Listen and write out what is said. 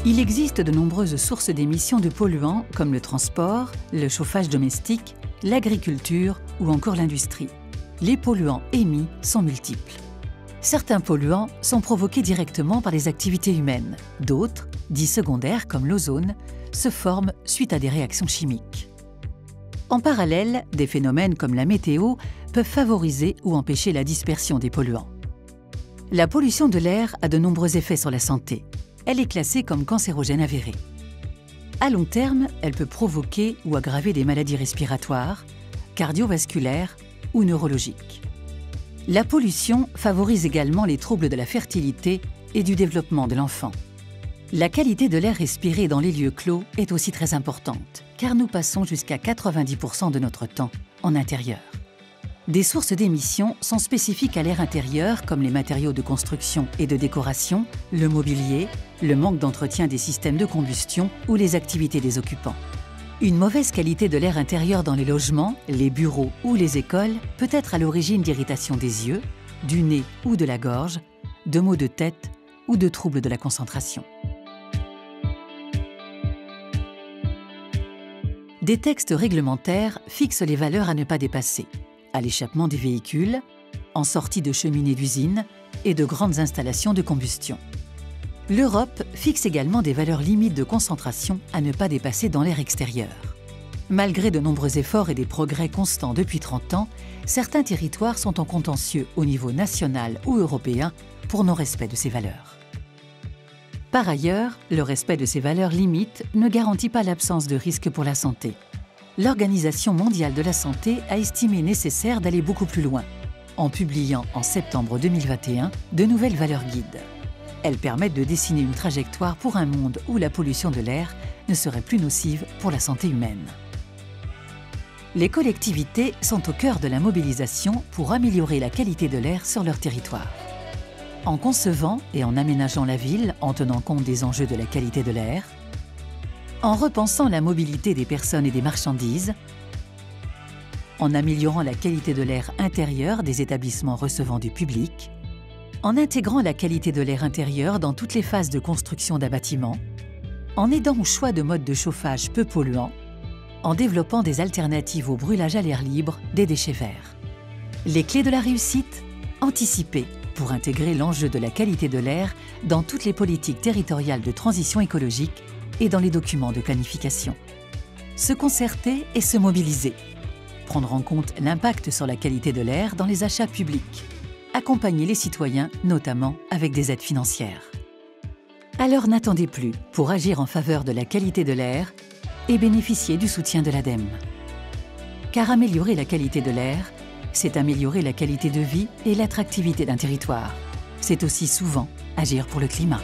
Il existe de nombreuses sources d'émissions de polluants comme le transport, le chauffage domestique, l'agriculture ou encore l'industrie. Les polluants émis sont multiples. Certains polluants sont provoqués directement par les activités humaines. D'autres, dits secondaires comme l'ozone, se forment suite à des réactions chimiques. En parallèle, des phénomènes comme la météo peuvent favoriser ou empêcher la dispersion des polluants. La pollution de l'air a de nombreux effets sur la santé. Elle est classée comme cancérogène avérée. À long terme, elle peut provoquer ou aggraver des maladies respiratoires, cardiovasculaires ou neurologiques. La pollution favorise également les troubles de la fertilité et du développement de l'enfant. La qualité de l'air respiré dans les lieux clos est aussi très importante, car nous passons jusqu'à 90% de notre temps en intérieur. Des sources d'émissions sont spécifiques à l'air intérieur comme les matériaux de construction et de décoration, le mobilier, le manque d'entretien des systèmes de combustion ou les activités des occupants. Une mauvaise qualité de l'air intérieur dans les logements, les bureaux ou les écoles peut être à l'origine d'irritation des yeux, du nez ou de la gorge, de maux de tête ou de troubles de la concentration. Des textes réglementaires fixent les valeurs à ne pas dépasser, à l'échappement des véhicules, en sortie de cheminées d'usines et de grandes installations de combustion. L'Europe fixe également des valeurs limites de concentration à ne pas dépasser dans l'air extérieur. Malgré de nombreux efforts et des progrès constants depuis 30 ans, certains territoires sont en contentieux au niveau national ou européen pour non-respect de ces valeurs. Par ailleurs, le respect de ces valeurs limites ne garantit pas l'absence de risque pour la santé. L'Organisation mondiale de la santé a estimé nécessaire d'aller beaucoup plus loin, en publiant en septembre 2021 de nouvelles valeurs guides. Elles permettent de dessiner une trajectoire pour un monde où la pollution de l'air ne serait plus nocive pour la santé humaine. Les collectivités sont au cœur de la mobilisation pour améliorer la qualité de l'air sur leur territoire. En concevant et en aménageant la ville en tenant compte des enjeux de la qualité de l'air, en repensant la mobilité des personnes et des marchandises, en améliorant la qualité de l'air intérieur des établissements recevant du public, en intégrant la qualité de l'air intérieur dans toutes les phases de construction d'un bâtiment, en aidant au choix de modes de chauffage peu polluants, en développant des alternatives au brûlage à l'air libre des déchets verts. Les clés de la réussite ? Anticiper pour intégrer l'enjeu de la qualité de l'air dans toutes les politiques territoriales de transition écologique et dans les documents de planification. Se concerter et se mobiliser. Prendre en compte l'impact sur la qualité de l'air dans les achats publics. Accompagner les citoyens, notamment avec des aides financières. Alors n'attendez plus pour agir en faveur de la qualité de l'air et bénéficier du soutien de l'ADEME. Car améliorer la qualité de l'air, c'est améliorer la qualité de vie et l'attractivité d'un territoire. C'est aussi souvent agir pour le climat.